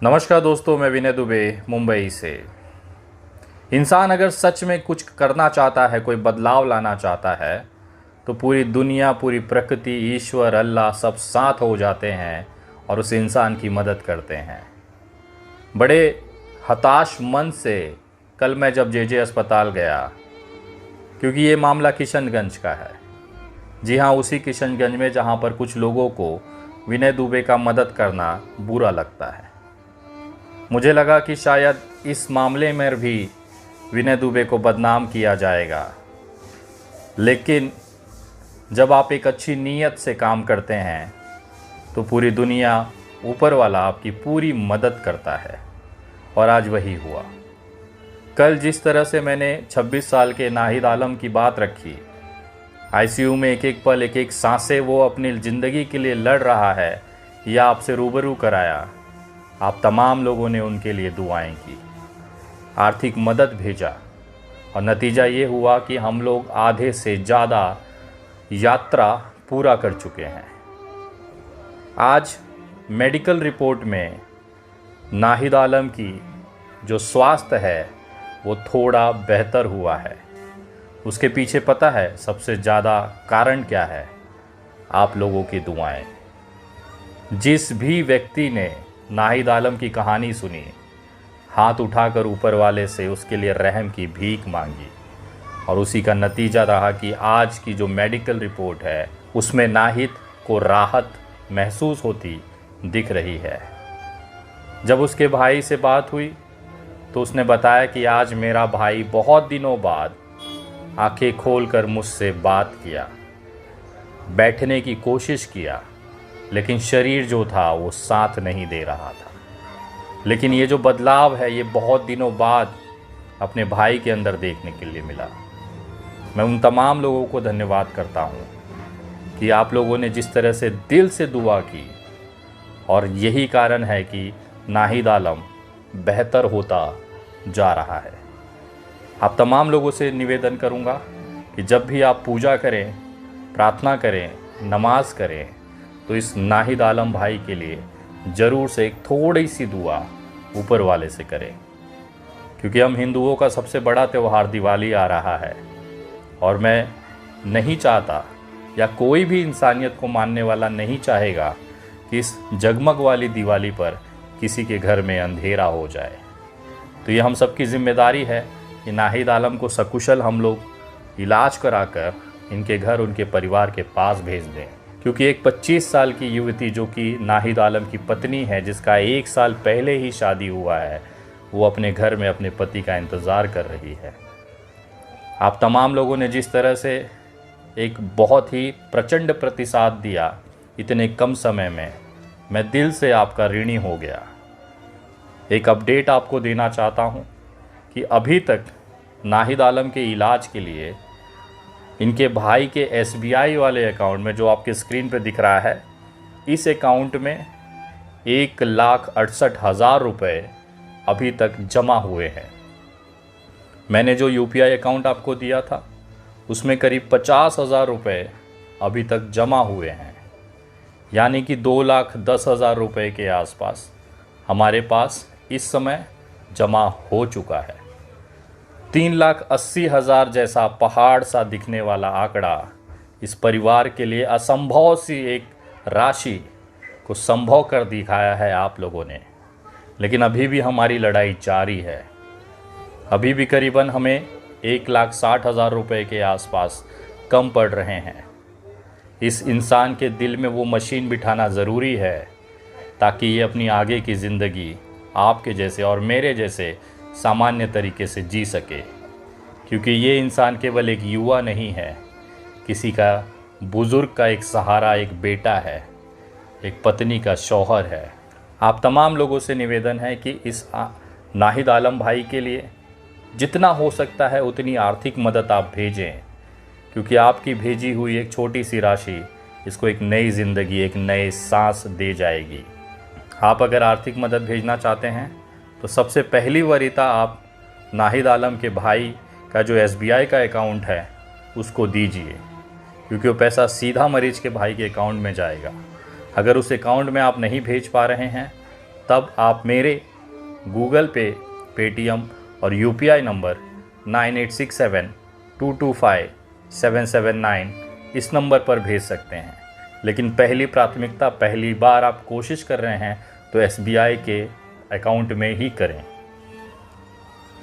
नमस्कार दोस्तों, मैं विनय दुबे मुंबई से। इंसान अगर सच में कुछ करना चाहता है, कोई बदलाव लाना चाहता है, तो पूरी दुनिया, पूरी प्रकृति, ईश्वर, अल्लाह सब साथ हो जाते हैं और उस इंसान की मदद करते हैं। बड़े हताश मन से कल मैं जब जे अस्पताल गया, क्योंकि ये मामला किशनगंज का है। जी हाँ, उसी किशनगंज में जहाँ पर कुछ लोगों को विनय दुबे का मदद करना बुरा लगता है। मुझे लगा कि शायद इस मामले में भी विनय दुबे को बदनाम किया जाएगा, लेकिन जब आप एक अच्छी नीयत से काम करते हैं तो पूरी दुनिया, ऊपर वाला आपकी पूरी मदद करता है। और आज वही हुआ। कल जिस तरह से मैंने 26 साल के नाहिद आलम की बात रखी, आईसीयू में एक एक पल, एक एक सांसें वो अपनी ज़िंदगी के लिए लड़ रहा है, यह आपसे रूबरू कराया। आप तमाम लोगों ने उनके लिए दुआएं की, आर्थिक मदद भेजा, और नतीजा ये हुआ कि हम लोग आधे से ज़्यादा यात्रा पूरा कर चुके हैं। आज मेडिकल रिपोर्ट में नाहिद आलम की जो स्वास्थ्य है वो थोड़ा बेहतर हुआ है। उसके पीछे पता है सबसे ज़्यादा कारण क्या है? आप लोगों की दुआएं। जिस भी व्यक्ति ने नाहिद आलम की कहानी सुनी, हाथ उठाकर ऊपर वाले से उसके लिए रहम की भीख मांगी, और उसी का नतीजा रहा कि आज की जो मेडिकल रिपोर्ट है उसमें नाहिद को राहत महसूस होती दिख रही है। जब उसके भाई से बात हुई तो उसने बताया कि आज मेरा भाई बहुत दिनों बाद आंखें खोलकर मुझसे बात किया, बैठने की कोशिश किया, लेकिन शरीर जो था वो साथ नहीं दे रहा था। लेकिन ये जो बदलाव है ये बहुत दिनों बाद अपने भाई के अंदर देखने के लिए मिला। मैं उन तमाम लोगों को धन्यवाद करता हूँ कि आप लोगों ने जिस तरह से दिल से दुआ की, और यही कारण है कि नाहिद आलम बेहतर होता जा रहा है। आप तमाम लोगों से निवेदन करूँगा कि जब भी आप पूजा करें, प्रार्थना करें, नमाज करें, तो इस नाहिद आलम भाई के लिए ज़रूर से एक थोड़ी सी दुआ ऊपर वाले से करें, क्योंकि हम हिंदुओं का सबसे बड़ा त्यौहार दिवाली आ रहा है, और मैं नहीं चाहता, या कोई भी इंसानियत को मानने वाला नहीं चाहेगा कि इस जगमग वाली दिवाली पर किसी के घर में अंधेरा हो जाए। तो ये हम सबकी जिम्मेदारी है कि नाहिद आलम को सकुशल हम लोग इलाज कराकर इनके घर, उनके परिवार के पास भेज दें। क्योंकि एक 25 साल की युवती जो कि नाहिद आलम की पत्नी है, जिसका 1 साल पहले ही शादी हुआ है, वो अपने घर में अपने पति का इंतज़ार कर रही है। आप तमाम लोगों ने जिस तरह से एक बहुत ही प्रचंड प्रतिसाद दिया इतने कम समय में, मैं दिल से आपका ऋणी हो गया। एक अपडेट आपको देना चाहता हूँ कि अभी तक नाहिद आलम के इलाज के लिए इनके भाई के SBI वाले अकाउंट में, जो आपके स्क्रीन पर दिख रहा है, इस अकाउंट में 1,68,000 रुपये अभी तक जमा हुए हैं। मैंने जो UPI अकाउंट आपको दिया था उसमें करीब 50,000 रुपये अभी तक जमा हुए हैं, यानी कि 2,10,000 रुपये के आसपास हमारे पास इस समय जमा हो चुका है। 3,80,000 जैसा पहाड़ सा दिखने वाला आंकड़ा इस परिवार के लिए असंभव सी एक राशि को संभव कर दिखाया है आप लोगों ने। लेकिन अभी भी हमारी लड़ाई जारी है। अभी भी करीबन हमें 1,60,000 रुपये के आसपास कम पड़ रहे हैं। इस इंसान के दिल में वो मशीन बिठाना ज़रूरी है ताकि ये अपनी आगे की ज़िंदगी आपके जैसे और मेरे जैसे सामान्य तरीके से जी सके। क्योंकि ये इंसान केवल एक युवा नहीं है, किसी का बुज़ुर्ग का एक सहारा, एक बेटा है, एक पत्नी का शौहर है। आप तमाम लोगों से निवेदन है कि इस नाहिद आलम भाई के लिए जितना हो सकता है उतनी आर्थिक मदद आप भेजें, क्योंकि आपकी भेजी हुई एक छोटी सी राशि इसको एक नई ज़िंदगी, एक नए सांस दे जाएगी। आप अगर आर्थिक मदद भेजना चाहते हैं तो सबसे पहली वरीयता आप नाहिद आलम के भाई का जो SBI का अकाउंट है उसको दीजिए, क्योंकि वो पैसा सीधा मरीज के भाई के अकाउंट में जाएगा। अगर उस अकाउंट में आप नहीं भेज पा रहे हैं तब आप मेरे गूगल पे, पेटीएम और यूपीआई नंबर 9867225779 इस नंबर पर भेज सकते हैं। लेकिन पहली प्राथमिकता, पहली बार आप कोशिश कर रहे हैं तो एसबीआई के अकाउंट में ही करें।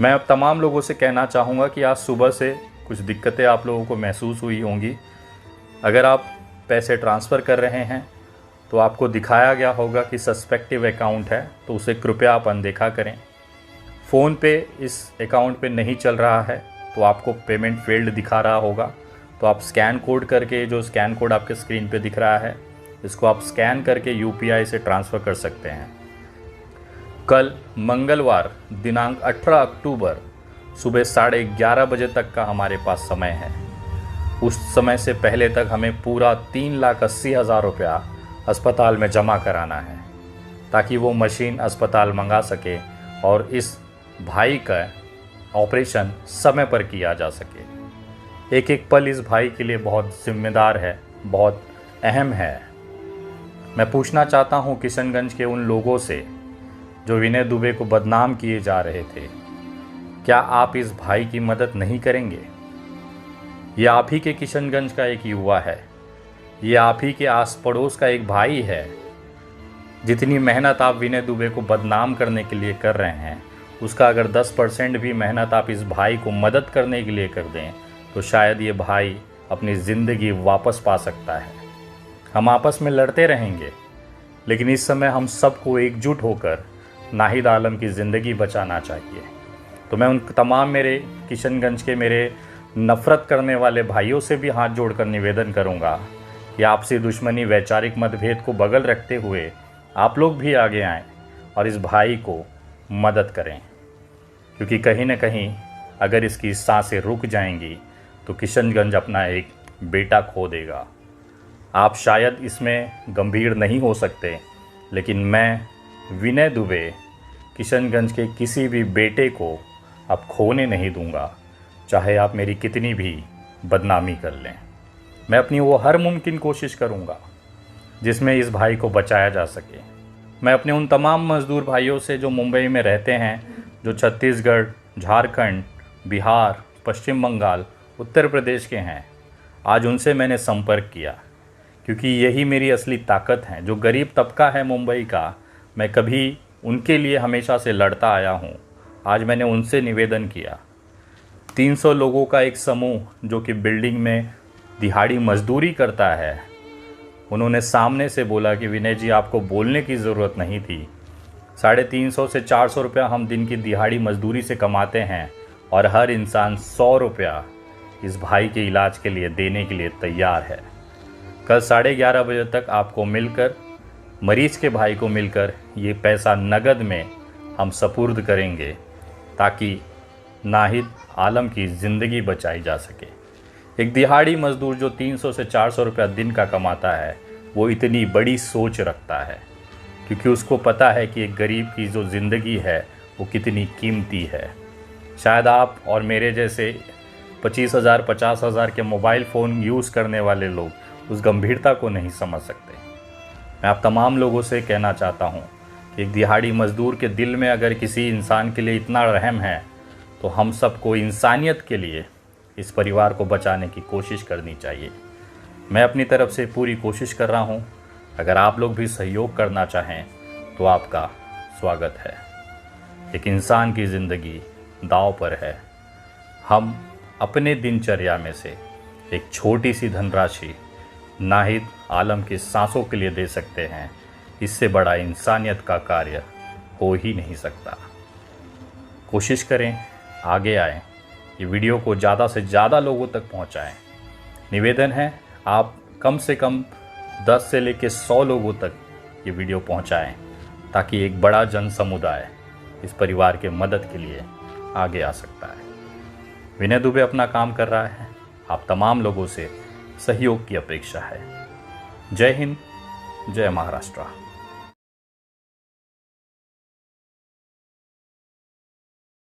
मैं अब तमाम लोगों से कहना चाहूँगा कि आज सुबह से कुछ दिक्कतें आप लोगों को महसूस हुई होंगी। अगर आप पैसे ट्रांसफ़र कर रहे हैं तो आपको दिखाया गया होगा कि सस्पेक्टिव अकाउंट है, तो उसे कृपया आप अनदेखा करें। फ़ोन पे इस अकाउंट पे नहीं चल रहा है तो आपको पेमेंट फेल्ड दिखा रहा होगा, तो आप स्कैन कोड करके, जो स्कैन कोड आपके स्क्रीन पे दिख रहा है, इसको आप स्कैन करके यूपीआई से ट्रांसफ़र कर सकते हैं। कल मंगलवार दिनांक 18 अक्टूबर सुबह 11:30 बजे तक का हमारे पास समय है। उस समय से पहले तक हमें पूरा 3,80,000 रुपया अस्पताल में जमा कराना है, ताकि वो मशीन अस्पताल मंगा सके और इस भाई का ऑपरेशन समय पर किया जा सके। एक एक पल इस भाई के लिए बहुत जिम्मेदार है, बहुत अहम है। मैं पूछना चाहता हूँ किशनगंज के उन लोगों से जो विनय दुबे को बदनाम किए जा रहे थे, क्या आप इस भाई की मदद नहीं करेंगे? ये आप ही के किशनगंज का एक युवा है, ये आप ही के आस पड़ोस का एक भाई है। जितनी मेहनत आप विनय दुबे को बदनाम करने के लिए कर रहे हैं, उसका अगर 10% भी मेहनत आप इस भाई को मदद करने के लिए कर दें तो शायद ये भाई अपनी ज़िंदगी वापस पा सकता है। हम आपस में लड़ते रहेंगे, लेकिन इस समय हम सबको एकजुट होकर नाहिद आलम की ज़िंदगी बचाना चाहिए। तो मैं उन तमाम मेरे किशनगंज के मेरे नफ़रत करने वाले भाइयों से भी हाथ जोड़कर निवेदन करूंगा कि आपसी दुश्मनी, वैचारिक मतभेद को बगल रखते हुए आप लोग भी आगे आएं और इस भाई को मदद करें, क्योंकि कहीं न कहीं अगर इसकी सांसें रुक जाएंगी तो किशनगंज अपना एक बेटा खो देगा। आप शायद इसमें गंभीर नहीं हो सकते, लेकिन मैं विनय दुबे किशनगंज के किसी भी बेटे को अब खोने नहीं दूंगा, चाहे आप मेरी कितनी भी बदनामी कर लें। मैं अपनी वो हर मुमकिन कोशिश करूंगा जिसमें इस भाई को बचाया जा सके। मैं अपने उन तमाम मज़दूर भाइयों से जो मुंबई में रहते हैं, जो छत्तीसगढ़, झारखंड, बिहार, पश्चिम बंगाल, उत्तर प्रदेश के हैं, आज उनसे मैंने संपर्क किया, क्योंकि यही मेरी असली ताकत है। जो गरीब तबका है मुंबई का, मैं कभी उनके लिए हमेशा से लड़ता आया हूँ। आज मैंने उनसे निवेदन किया। 300 लोगों का एक समूह जो कि बिल्डिंग में दिहाड़ी मजदूरी करता है, उन्होंने सामने से बोला कि विनय जी, आपको बोलने की ज़रूरत नहीं थी। 350 से 400 रुपया हम दिन की दिहाड़ी मजदूरी से कमाते हैं और हर इंसान 100 रुपया इस भाई के इलाज के लिए देने के लिए तैयार है। कल 11:30 बजे तक आपको मिलकर, मरीज के भाई को मिलकर, ये पैसा नगद में हम सपुर्द करेंगे, ताकि नाहिद आलम की ज़िंदगी बचाई जा सके। एक दिहाड़ी मजदूर जो 300 से 400 रुपया दिन का कमाता है, वो इतनी बड़ी सोच रखता है, क्योंकि उसको पता है कि एक गरीब की जो ज़िंदगी है वो कितनी कीमती है। शायद आप और मेरे जैसे 25,000 50,000 के मोबाइल फ़ोन यूज़ करने वाले लोग उस गंभीरता को नहीं समझ सकते। मैं आप तमाम लोगों से कहना चाहता हूँ कि एक दिहाड़ी मजदूर के दिल में अगर किसी इंसान के लिए इतना रहम है, तो हम सबको इंसानियत के लिए इस परिवार को बचाने की कोशिश करनी चाहिए। मैं अपनी तरफ से पूरी कोशिश कर रहा हूँ। अगर आप लोग भी सहयोग करना चाहें तो आपका स्वागत है। एक इंसान की ज़िंदगी दांव पर है। हम अपने दिनचर्या में से एक छोटी सी धनराशि नाहिद आलम की सांसों के लिए दे सकते हैं। इससे बड़ा इंसानियत का कार्य हो ही नहीं सकता। कोशिश करें, आगे आएं, ये वीडियो को ज़्यादा से ज़्यादा लोगों तक पहुंचाएं। निवेदन है, आप कम से कम 10 से लेकर 100 लोगों तक ये वीडियो पहुंचाएं, ताकि एक बड़ा जन समुदाय इस परिवार के मदद के लिए आगे आ सकता है। विनय दुबे अपना काम कर रहा है, आप तमाम लोगों से सहयोग की अपेक्षा है। जय हिंद, जय महाराष्ट्र।